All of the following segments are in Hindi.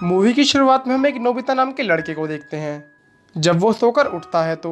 मूवी की शुरुआत में हम एक नोबिता नाम के लड़के को देखते हैं। जब वो सोकर उठता है तो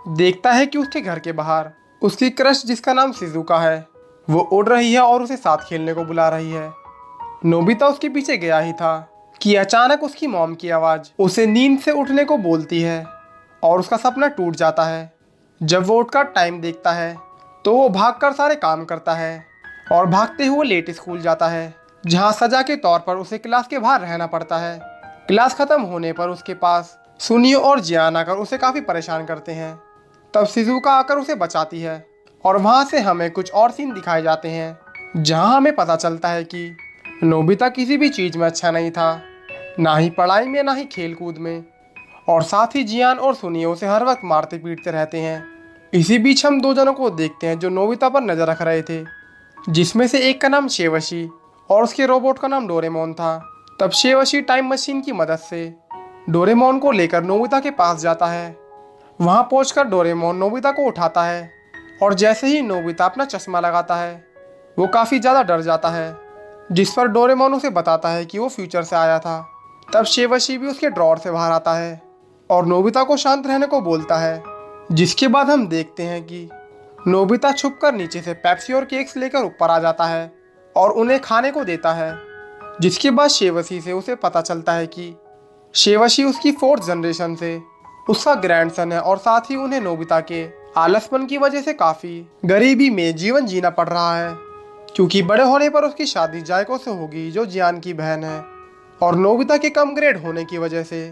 देखता है कि उसके घर के बाहर उसकी क्रश जिसका नाम शिजुका है वो उड़ रही है और उसे साथ खेलने को बुला रही है। नोबिता उसके पीछे गया ही था कि अचानक उसकी मॉम की आवाज़ उसे नींद से उठने को बोलती है और उसका सपना टूट जाता है। जब वो उठकर टाइम देखता है तो वो भागकर सारे काम करता है और भागते हुए लेट स्कूल जाता है, जहाँ सजा के तौर पर उसे क्लास के बाहर रहना पड़ता है। क्लास खत्म होने पर उसके पास सुनियो और जियान आकर उसे काफ़ी परेशान करते हैं। तब शिजुका आकर उसे बचाती है और वहाँ से हमें कुछ और सीन दिखाए जाते हैं, जहाँ हमें पता चलता है कि नोबिता किसी भी चीज़ में अच्छा नहीं था, ना ही पढ़ाई में ना ही खेल कूद में, और साथ ही जियान और सुनियो उसे हर वक्त मारते पीटते रहते हैं। इसी बीच हम दो जनों को देखते हैं जो नोबिता पर नज़र रख रहे थे, जिसमें से एक का नाम शेवशी और उसके रोबोट का नाम डोरेमोन था। तब शेवशी टाइम मशीन की मदद से डोरेमोन को लेकर नोबिता के पास जाता है। वहां पहुंचकर डोरेमोन नोबिता को उठाता है और जैसे ही नोबिता अपना चश्मा लगाता है वो काफ़ी ज़्यादा डर जाता है, जिस पर डोरेमोन उसे बताता है कि वो फ्यूचर से आया था। तब शेवशी भी उसके ड्रॉर से बाहर आता है और नोबिता को शांत रहने को बोलता है, जिसके बाद हम देखते हैं कि नोबिता छुपकर नीचे से पेप्सी और केक्स लेकर ऊपर आ जाता है और उन्हें खाने को देता है। जिसके बाद शेवशी से उसे पता चलता है कि शेवशी उसकी फोर्थ जनरेशन से उसका ग्रैंडसन है और साथ ही उन्हें नोबिता के आलसपन की वजह से काफ़ी गरीबी में जीवन जीना पड़ रहा है, क्योंकि बड़े होने पर उसकी शादी जायको से होगी जो जियान की बहन है, और नोबिता के कम ग्रेड होने की वजह से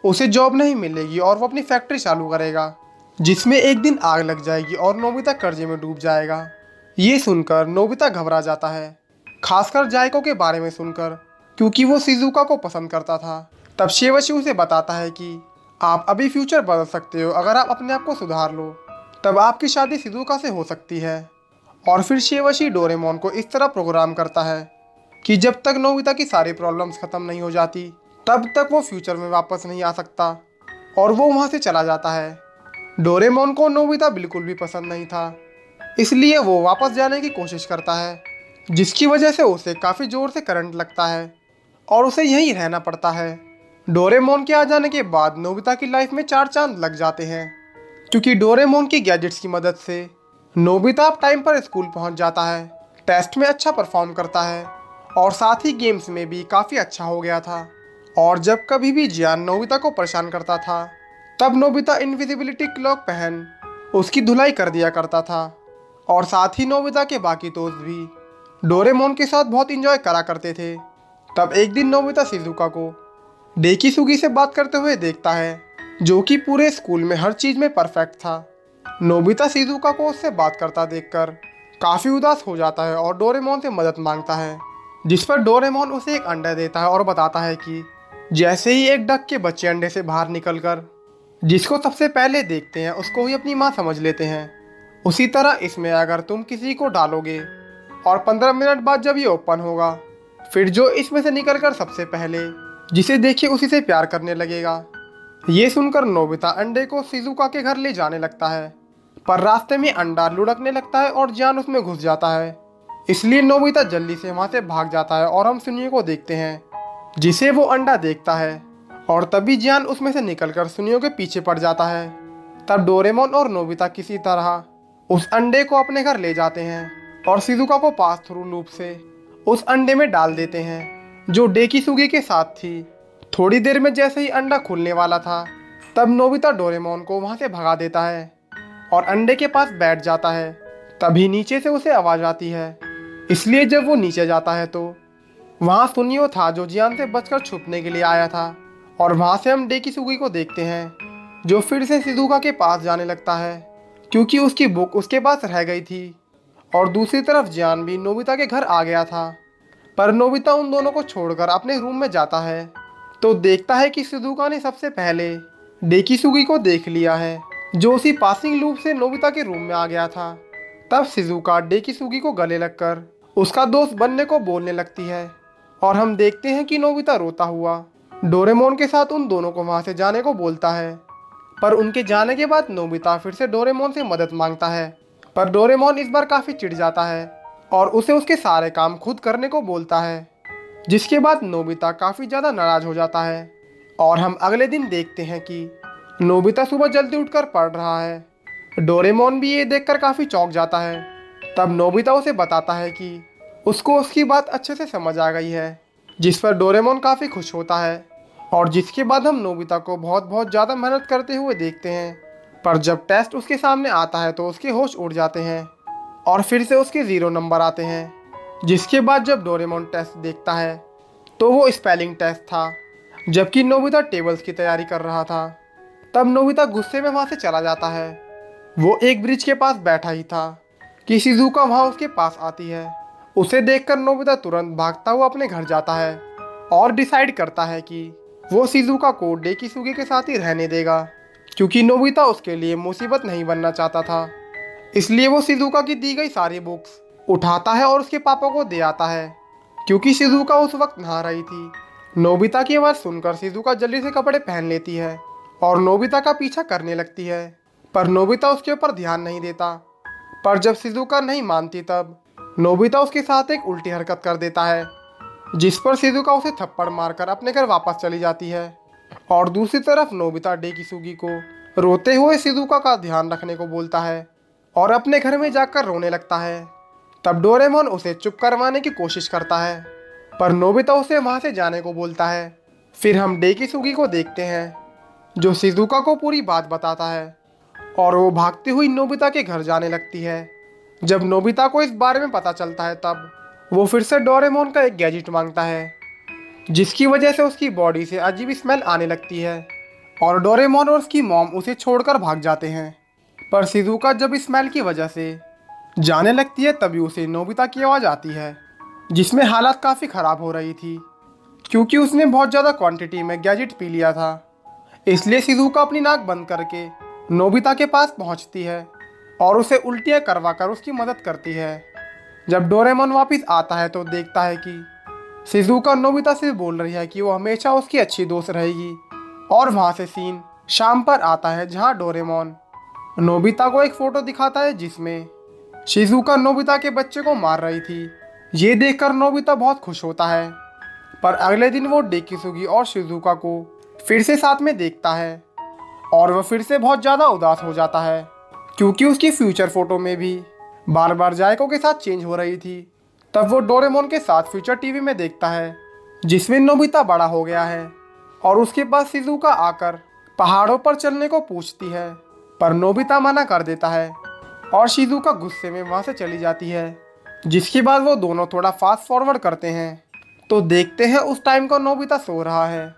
उसे जॉब नहीं मिलेगी और वो अपनी फैक्ट्री चालू करेगा, जिसमें एक दिन आग लग जाएगी और नोबिता कर्जे में डूब जाएगा। ये सुनकर नोबिता घबरा जाता है, खासकर जायको के बारे में सुनकर, क्योंकि वो शिजुका को पसंद करता था। तब शेवशी उसे बताता है कि आप अभी फ्यूचर बदल सकते हो अगर आप अपने आप को सुधार लो, तब आपकी शादी शिजुका से हो सकती है। और फिर शेवशी डोरेमोन को इस तरह प्रोग्राम करता है कि जब तक नोबिता की सारी प्रॉब्लम्स ख़त्म नहीं हो जाती तब तक वो फ्यूचर में वापस नहीं आ सकता, और वो वहाँ से चला जाता है। डोरेमोन को नोबिता बिल्कुल भी पसंद नहीं था, इसलिए वो वापस जाने की कोशिश करता है, जिसकी वजह से उसे काफ़ी ज़ोर से करंट लगता है और उसे यहीं रहना पड़ता है। डोरेमोन के आ जाने के बाद नोबिता की लाइफ में चार चांद लग जाते हैं, क्योंकि डोरेमोन की गैजेट्स की मदद से नोबिता अब टाइम पर स्कूल पहुंच जाता है, टेस्ट में अच्छा परफॉर्म करता है और साथ ही गेम्स में भी काफ़ी अच्छा हो गया था। और जब कभी भी जियान नोबिता को परेशान करता था तब नोबिता इनविजिबिलिटी क्लॉक पहन उसकी धुलाई कर दिया करता था, और साथ ही नोबिता के बाकी दोस्त भी डोरेमोन के साथ बहुत इंजॉय करा करते थे। तब एक दिन नोबिता शिजुका को डेकिसुगी से बात करते हुए देखता है, जो कि पूरे स्कूल में हर चीज़ में परफेक्ट था। नोबिता शिजुका को उससे बात करता देखकर काफ़ी उदास हो जाता है और डोरेमोन से मदद मांगता है, जिस पर डोरेमोन उसे एक अंडा देता है और बताता है कि जैसे ही एक डक के बच्चे अंडे से बाहर निकलकर जिसको सबसे पहले देखते हैं उसको ही अपनी माँ समझ लेते हैं, उसी तरह इसमें अगर तुम किसी को डालोगे और 15 मिनट बाद जब ये ओपन होगा फिर जो इसमें से निकलकर सबसे पहले जिसे देखे उसी से प्यार करने लगेगा। ये सुनकर नोबिता अंडे को शिजुका के घर ले जाने लगता है, पर रास्ते में अंडा लुढ़कने लगता है और जियान उसमें घुस जाता है, इसलिए नोबिता जल्दी से वहाँ से भाग जाता है और हम सुनियो को देखते हैं जिसे वो अंडा देखता है, और तभी जियान उसमें से निकलकर सुनियो के पीछे पड़ जाता है। तब डोरेमोन और नोबिता किसी तरह उस अंडे को अपने घर ले जाते हैं और शिजुका को पास थ्रू लूप से उस अंडे में डाल देते हैं जो डेकिसुगी के साथ थी। थोड़ी देर में जैसे ही अंडा खुलने वाला था तब नोबिता डोरेमोन को वहाँ से भगा देता है और अंडे के पास बैठ जाता है। तभी नीचे से उसे आवाज़ आती है, इसलिए जब वो नीचे जाता है तो वहाँ सुनियो था जो जियान से बचकर छुपने के लिए आया था, और वहाँ से हम डेकिसुगी को देखते हैं जो फिर से शिजुका के पास जाने लगता है क्योंकि उसकी बुक उसके पास रह गई थी। और दूसरी तरफ जियान भी नोबिता के घर आ गया था, पर नोबिता उन दोनों को छोड़कर अपने रूम में जाता है तो देखता है कि शिजुका ने सबसे पहले डेकिसुगी को देख लिया है, जो उसी पासिंग लूप से नोबिता के रूम में आ गया था। तब शिजुका डेकिसुगी को गले लगकर उसका दोस्त बनने को बोलने लगती है, और हम देखते हैं कि नोबिता रोता हुआ डोरेमोन के साथ उन दोनों को वहाँ से जाने को बोलता है। पर उनके जाने के बाद नोबिता फिर से डोरेमोन से मदद मांगता है, पर डोरेमोन इस बार काफ़ी चिढ़ जाता है और उसे उसके सारे काम खुद करने को बोलता है। जिसके बाद नोबिता काफ़ी ज़्यादा नाराज़ हो जाता है। और हम अगले दिन देखते हैं कि नोबिता सुबह जल्दी उठकर पढ़ रहा है। डोरेमोन भी ये देखकर काफ़ी चौंक जाता है। तब नोबिता उसे बताता है कि उसको उसकी बात अच्छे से समझ आ गई है, जिस पर डोरेमोन काफ़ी खुश होता है। और जिसके बाद हम नोबिता को बहुत बहुत ज़्यादा मेहनत करते हुए देखते हैं, पर जब टेस्ट उसके सामने आता है तो उसके होश उड़ जाते हैं और फिर से उसके 0 नंबर आते हैं। जिसके बाद जब डोरेमोन टेस्ट देखता है तो वो स्पेलिंग टेस्ट था, जबकि नोबिता टेबल्स की तैयारी कर रहा था। तब नोबिता गुस्से में वहाँ से चला जाता है। वो एक ब्रिज के पास बैठा ही था कि शिजुका वहाँ उसके पास आती है। उसे देखकर नोबिता तुरंत भागता हुआ अपने घर जाता है और डिसाइड करता है कि वो शिजुका को डेकिसुगे के साथ ही रहने देगा, क्योंकि नोबिता उसके लिए मुसीबत नहीं बनना चाहता था। इसलिए वो शिजुका की दी गई सारी बुक्स उठाता है और उसके पापा को दे आता है, क्योंकि शिजुका उस वक्त नहा रही थी। नोबिता की आवाज़ सुनकर शिजुका जल्दी से कपड़े पहन लेती है और नोबिता का पीछा करने लगती है, पर नोबिता उसके ऊपर ध्यान नहीं देता। पर जब शिजुका नहीं मानती तब नोबिता उसके साथ एक उल्टी हरकत कर देता है, जिस पर शिजुका उसे थप्पड़ मारकर अपने घर वापस चली जाती है। और दूसरी तरफ नोबिता डेकिसुगी को रोते हुए शिजुका का ध्यान रखने को बोलता है और अपने घर में जाकर रोने लगता है। तब डोरेमोन उसे चुप करवाने की कोशिश करता है, पर नोबिता उसे वहाँ से जाने को बोलता है। फिर हम डेकिसुगी को देखते हैं, जो शिजुका को पूरी बात बताता है और वो भागती हुई नोबिता के घर जाने लगती है। जब नोबिता को इस बारे में पता चलता है तब वो फिर से डोरेमोन का एक गैजेट मांगता है, जिसकी वजह से उसकी बॉडी से अजीब स्मेल आने लगती है और डोरेमोन और उसकी मॉम उसे छोड़कर भाग जाते हैं। पर शिजुका जब स्मेल की वजह से जाने लगती है तभी उसे नोबिता की आवाज़ आती है, जिसमें हालत काफ़ी ख़राब हो रही थी, क्योंकि उसने बहुत ज़्यादा क्वांटिटी में गैजेट पी लिया था। इसलिए शिजुका अपनी नाक बंद करके नोबिता के पास पहुंचती है और उसे उल्टियाँ करवाकर उसकी मदद करती है। जब डोरेमोन वापस आता है तो देखता है कि शिजुका नोबिता से बोल रही है कि वो हमेशा उसकी अच्छी दोस्त रहेगी। और वहाँ से सीन शाम पर आता है, जहाँ डोरेमोन नोबिता को एक फ़ोटो दिखाता है जिसमें शिजुका नोबिता के बच्चे को मार रही थी। ये देखकर नोबिता बहुत खुश होता है, पर अगले दिन वो डेकिसुगी और शिजुका को फिर से साथ में देखता है और वह फिर से बहुत ज़्यादा उदास हो जाता है, क्योंकि उसकी फ्यूचर फोटो में भी बार बार जायको के साथ चेंज हो रही थी। तब वो डोरेमोन के साथ फ्यूचर टीवी में देखता है, जिसमें नोबिता बड़ा हो गया है और उसके पास शिजुका आकर पहाड़ों पर चलने को पूछती है, पर नोबिता मना कर देता है और शिजुका गुस्से में वहाँ से चली जाती है। जिसके बाद वो दोनों थोड़ा फास्ट फॉरवर्ड करते हैं तो देखते हैं उस टाइम को नोबिता सो रहा है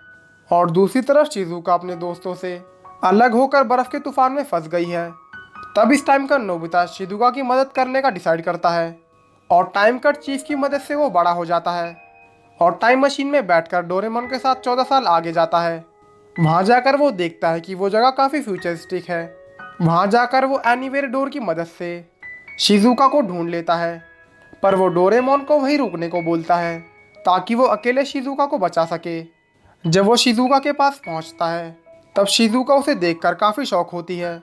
और दूसरी तरफ शिजुका अपने दोस्तों से अलग होकर बर्फ के तूफान में फंस गई है। तब इस टाइम का नोबिता शिजुका की मदद करने का डिसाइड करता है और टाइम कट चीफ की मदद से वो बड़ा हो जाता है और टाइम मशीन में बैठकर डोरेमोन के साथ 14 साल आगे जाता है। वहाँ जाकर वो देखता है कि वो जगह काफ़ी फ्यूचरिस्टिक है। वहाँ जाकर वो एनीवेयर डोर की मदद से शिजुका को ढूंढ लेता है, पर वो डोरेमोन को वहीं रुकने को बोलता है ताकि वो अकेले शिजुका को बचा सके। जब वो शिजुका के पास पहुँचता है तब शिजुका उसे देखकर काफ़ी शौक होती है,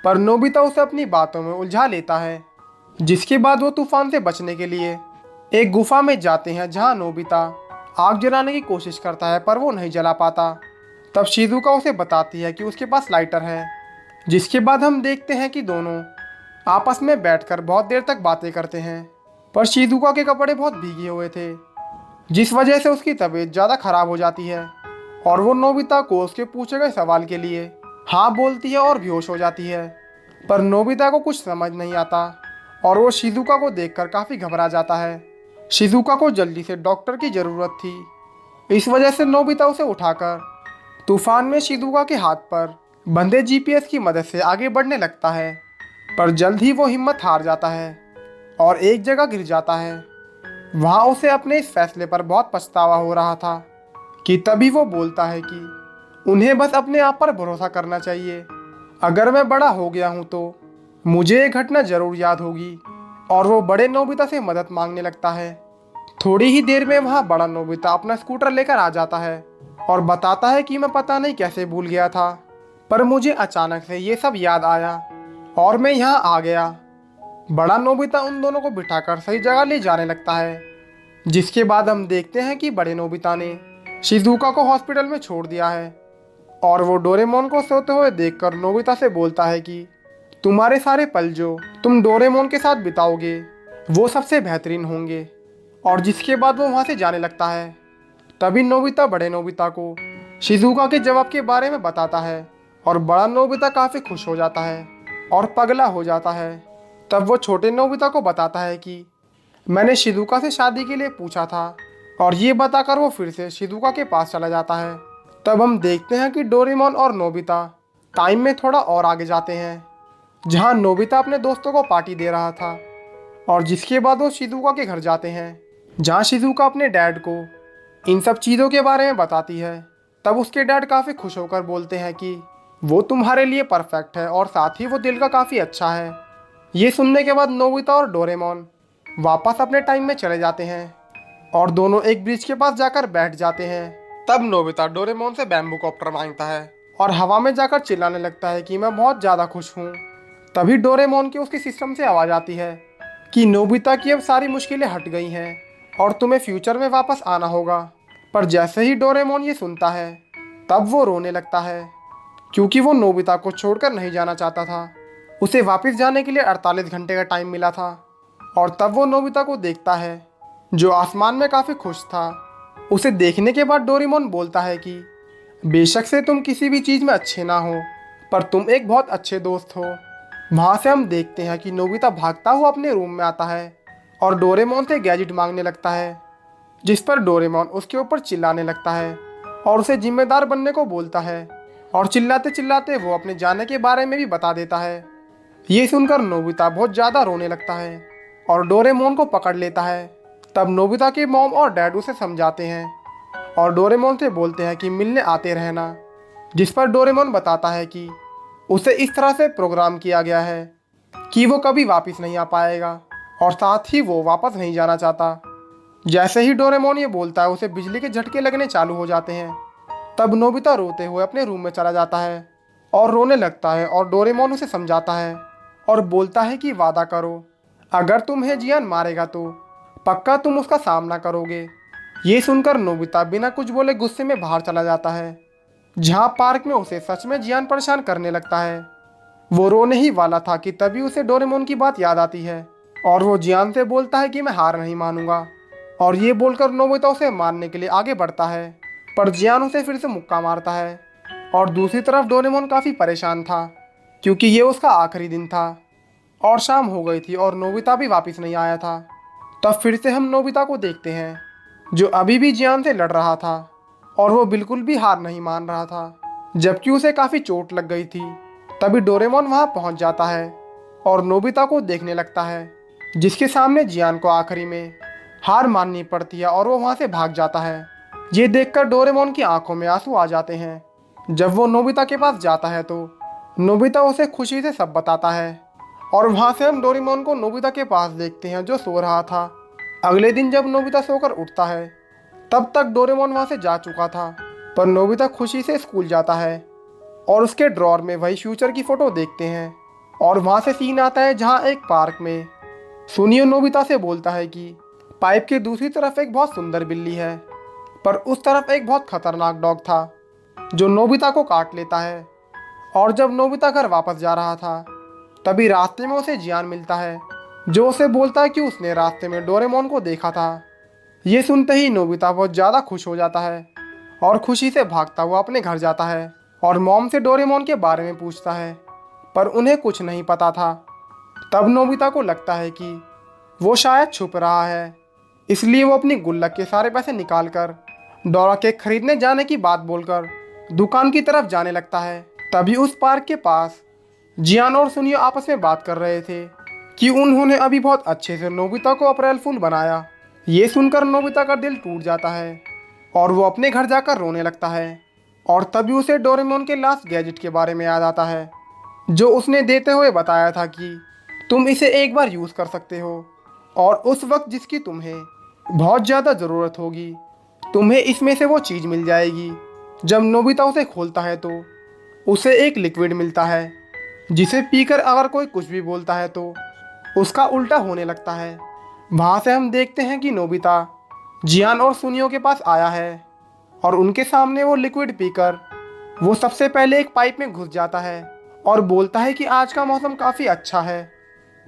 पर नोबिता उसे अपनी बातों में उलझा लेता है। जिसके बाद वो तूफान से बचने के लिए एक गुफा में जाते हैं, जहाँ नोबिता आग जलाने की कोशिश करता है पर वो नहीं जला पाता। तब शिजुका उसे बताती है कि उसके पास लाइटर है। जिसके बाद हम देखते हैं कि दोनों आपस में बैठकर बहुत देर तक बातें करते हैं, पर शिजुका के कपड़े बहुत भीगे हुए थे, जिस वजह से उसकी तबीयत ज़्यादा खराब हो जाती है और वो नोबिता को उसके पूछे गए सवाल के लिए हाँ बोलती है और बेहोश हो जाती है। पर नोबिता को कुछ समझ नहीं आता और वो शिजुका को देखकर काफ़ी घबरा जाता है। शिजुका को जल्दी से डॉक्टर की ज़रूरत थी, इस वजह से नोबिता उसे उठाकर तूफान में शिजुका के हाथ पर बंधे जीपीएस की मदद से आगे बढ़ने लगता है। पर जल्द ही वो हिम्मत हार जाता है और एक जगह गिर जाता है। वहाँ उसे अपने इस फैसले पर बहुत पछतावा हो रहा था कि तभी वो बोलता है कि उन्हें बस अपने आप पर भरोसा करना चाहिए। अगर मैं बड़ा हो गया हूँ तो मुझे ये घटना ज़रूर याद होगी। और वो बड़े नोबिता से मदद मांगने लगता है। थोड़ी ही देर में वहाँ बड़ा नोबिता अपना स्कूटर लेकर आ जाता है और बताता है कि मैं पता नहीं कैसे भूल गया था, पर मुझे अचानक से ये सब याद आया और मैं यहाँ आ गया। बड़ा नोबिता उन दोनों को बिठाकर सही जगह ले जाने लगता है। जिसके बाद हम देखते हैं कि बड़े नोबिता ने शिजुका को हॉस्पिटल में छोड़ दिया है और वो डोरेमोन को सोते हुए देखकर नोबिता से बोलता है कि तुम्हारे सारे पल जो तुम डोरेमोन के साथ बिताओगे वो सबसे बेहतरीन होंगे। और जिसके बाद वो वहाँ से जाने लगता है। तभी नोबिता बड़े नोबिता को शिजुका के जवाब के बारे में बताता है और बड़ा नोबिता काफ़ी खुश हो जाता है और पगला हो जाता है। तब वो छोटे नोबिता को बताता है कि मैंने शिजुका से शादी के लिए पूछा था और ये बताकर वो फिर से शिजुका के पास चला जाता है। तब हम देखते हैं कि डोरेमोन और नोबिता टाइम में थोड़ा और आगे जाते हैं, जहाँ नोबिता अपने दोस्तों को पार्टी दे रहा था और जिसके बाद वो शिजुका के घर जाते हैं, जहाँ शिजुका अपने डैड को इन सब चीज़ों के बारे में बताती है। तब उसके डैड काफ़ी खुश होकर बोलते हैं कि वो तुम्हारे लिए परफेक्ट है और साथ ही वो दिल का काफ़ी अच्छा है। ये सुनने के बाद नोबिता और डोरेमोन वापस अपने टाइम में चले जाते हैं और दोनों एक ब्रिज के पास जाकर बैठ जाते हैं। तब नोबिता डोरेमोन से बैम्बू कॉप्टर मांगता है और हवा में जाकर चिल्लाने लगता है कि मैं बहुत ज़्यादा खुश हूँ। तभी डोरेमोन की उसके सिस्टम से आवाज़ आती है कि नोबिता की अब सारी मुश्किलें हट गई हैं और तुम्हें फ्यूचर में वापस आना होगा। पर जैसे ही डोरेमोन ये सुनता है तब वो रोने लगता है, क्योंकि वो नोबिता को छोड़कर नहीं जाना चाहता था। उसे वापस जाने के लिए 48 घंटे का टाइम मिला था। और तब वो नोबिता को देखता है जो आसमान में काफ़ी खुश था। उसे देखने के बाद डोरेमोन बोलता है कि बेशक से तुम किसी भी चीज़ में अच्छे ना हो, पर तुम एक बहुत अच्छे दोस्त हो। वहाँ से हम देखते हैं कि नोबिता भागता हुआ अपने रूम में आता है और डोरेमोन से गैजेट मांगने लगता है, जिस पर डोरेमोन उसके ऊपर चिल्लाने लगता है और उसे जिम्मेदार बनने को बोलता है और चिल्लाते चिल्लाते वो अपने जाने के बारे में भी बता देता है। ये सुनकर नोबिता बहुत ज़्यादा रोने लगता है और डोरेमोन को पकड़ लेता है। तब नोबिता के मॉम और डैड उसे समझाते हैं और डोरेमोन से बोलते हैं कि मिलने आते रहना, जिस पर डोरेमोन बताता है कि उसे इस तरह से प्रोग्राम किया गया है कि वो कभी वापस नहीं आ पाएगा और साथ ही वो वापस नहीं जाना चाहता। जैसे ही डोरेमोन ये बोलता है उसे बिजली के झटके लगने चालू हो जाते हैं। तब नोबिता रोते हुए अपने रूम में चला जाता है और रोने लगता है और डोरेमोन उसे समझाता है और बोलता है कि वादा करो, अगर तुम्हें जियान मारेगा तो पक्का तुम उसका सामना करोगे। ये सुनकर नोबिता बिना कुछ बोले गुस्से में बाहर चला जाता है, जहाँ पार्क में उसे सच में जियान परेशान करने लगता है। वो रोने ही वाला था कि तभी उसे डोरेमोन की बात याद आती है और वो जियान से बोलता है कि मैं हार नहीं मानूंगा। और ये बोलकर नोबिता उसे मारने के लिए आगे बढ़ता है, पर जियान उसे फिर से मुक्का मारता है। और दूसरी तरफ डोरेमोन काफ़ी परेशान था, क्योंकि ये उसका आखिरी दिन था और शाम हो गई थी और नोबिता भी वापस नहीं आया था। तब फिर से हम नोबिता को देखते हैं, जो अभी भी जियान से लड़ रहा था और वो बिल्कुल भी हार नहीं मान रहा था, जबकि उसे काफ़ी चोट लग गई थी। तभी डोरेमोन वहाँ पहुँच जाता है और नोबिता को देखने लगता है, जिसके सामने जियान को आखिरी में हार माननी पड़ती है और वो वहाँ से भाग जाता है। ये देखकर डोरेमोन की आंखों में आंसू आ जाते हैं। जब वो नोबिता के पास जाता है तो नोबिता उसे खुशी से सब बताता है और वहाँ से हम डोरेमोन को नोबिता के पास देखते हैं, जो सो रहा था। अगले दिन जब नोबिता सोकर उठता है तब तक डोरेमोन वहाँ से जा चुका था, पर नोबिता खुशी से स्कूल जाता है और उसके ड्रॉर में वही फ्यूचर की फ़ोटो देखते हैं। और वहाँ से सीन आता है जहाँ एक पार्क में सुनियो नोबिता से बोलता है कि पाइप के दूसरी तरफ एक बहुत सुंदर बिल्ली है, पर उस तरफ एक बहुत खतरनाक डॉग था जो नोबिता को काट लेता है। और जब नोबिता घर वापस जा रहा था तभी रास्ते में उसे जियान मिलता है, जो उसे बोलता है कि उसने रास्ते में डोरेमोन को देखा था। ये सुनते ही नोबिता बहुत ज़्यादा खुश हो जाता है और खुशी से भागता हुआ अपने घर जाता है और मॉम से डोरेमोन के बारे में पूछता है, पर उन्हें कुछ नहीं पता था। तब नोबिता को लगता है कि वो शायद छुप रहा है, इसलिए वो अपनी गुल्लक के सारे पैसे निकालकर डोरा केक खरीदने जाने की बात बोलकर दुकान की तरफ जाने लगता है। तभी उस पार्क के पास जियान और सुनियो आपस में बात कर रहे थे कि उन्होंने अभी बहुत अच्छे से नोबिता को अप्रैल फूल बनाया। ये सुनकर नोबिता का दिल टूट जाता है और वो अपने घर जाकर रोने लगता है। और तभी उसे डोरेमोन के लास्ट गैजेट के बारे में याद आता है, जो उसने देते हुए बताया था कि तुम इसे एक बार यूज़ कर सकते हो और उस वक्त जिसकी तुम्हें बहुत ज़्यादा ज़रूरत होगी तुम्हें इसमें से वो चीज़ मिल जाएगी। जब नोबिता उसे खोलता है तो उसे एक लिक्विड मिलता है, जिसे पीकर अगर कोई कुछ भी बोलता है तो उसका उल्टा होने लगता है। वहाँ से हम देखते हैं कि नोबिता जियान और सुनियो के पास आया है और उनके सामने वो लिक्विड पीकर वो सबसे पहले एक पाइप में घुस जाता है और बोलता है कि आज का मौसम काफ़ी अच्छा है।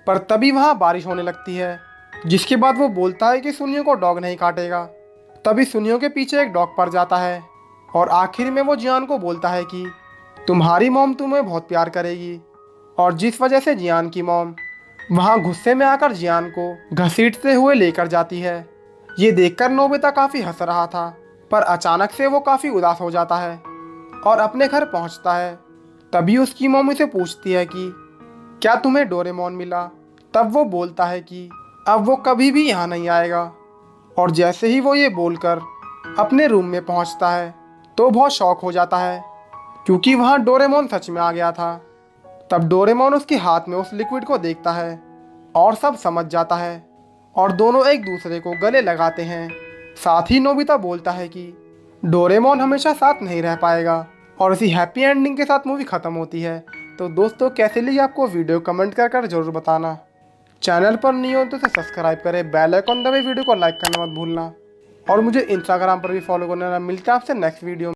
पर तभी वहाँ बारिश होने लगती है, जिसके बाद वो बोलता है कि सुनियो को डॉग नहीं काटेगा। तभी सुनियो के पीछे एक डॉग पड़ जाता है और आखिर में वो जियान को बोलता है कि तुम्हारी मॉम तुम्हें बहुत प्यार करेगी, और जिस वजह से जियान की मॉम वहाँ गुस्से में आकर जियान को घसीटते हुए लेकर जाती है। ये देखकर नोबिता काफ़ी हंस रहा था, पर अचानक से वो काफ़ी उदास हो जाता है और अपने घर पहुँचता है। तभी उसकी मॉम उसे पूछती है कि क्या तुम्हें डोरेमोन मिला। तब वो बोलता है कि अब वो कभी भी यहाँ नहीं आएगा। और जैसे ही वो ये बोलकर अपने रूम में पहुँचता है तो बहुत शॉक हो जाता है, क्योंकि वहाँ डोरेमोन सच में आ गया था। तब डोरेमोन उसके हाथ में उस लिक्विड को देखता है और सब समझ जाता है और दोनों एक दूसरे को गले लगाते हैं। साथ ही नोबिता बोलता है कि डोरेमोन हमेशा साथ नहीं रह पाएगा, और इसी हैप्पी एंडिंग के साथ मूवी ख़त्म होती है। तो दोस्तों, कैसे लगी आपको वीडियो कमेंट कर जरूर बताना। चैनल पर नहीं हो तो इसे सब्सक्राइब करें, बेल आइकन दबाए, वीडियो को लाइक करना मत भूलना और मुझे इंस्टाग्राम पर भी फॉलो करना। मिलते हैं आपसे नेक्स्ट वीडियो में।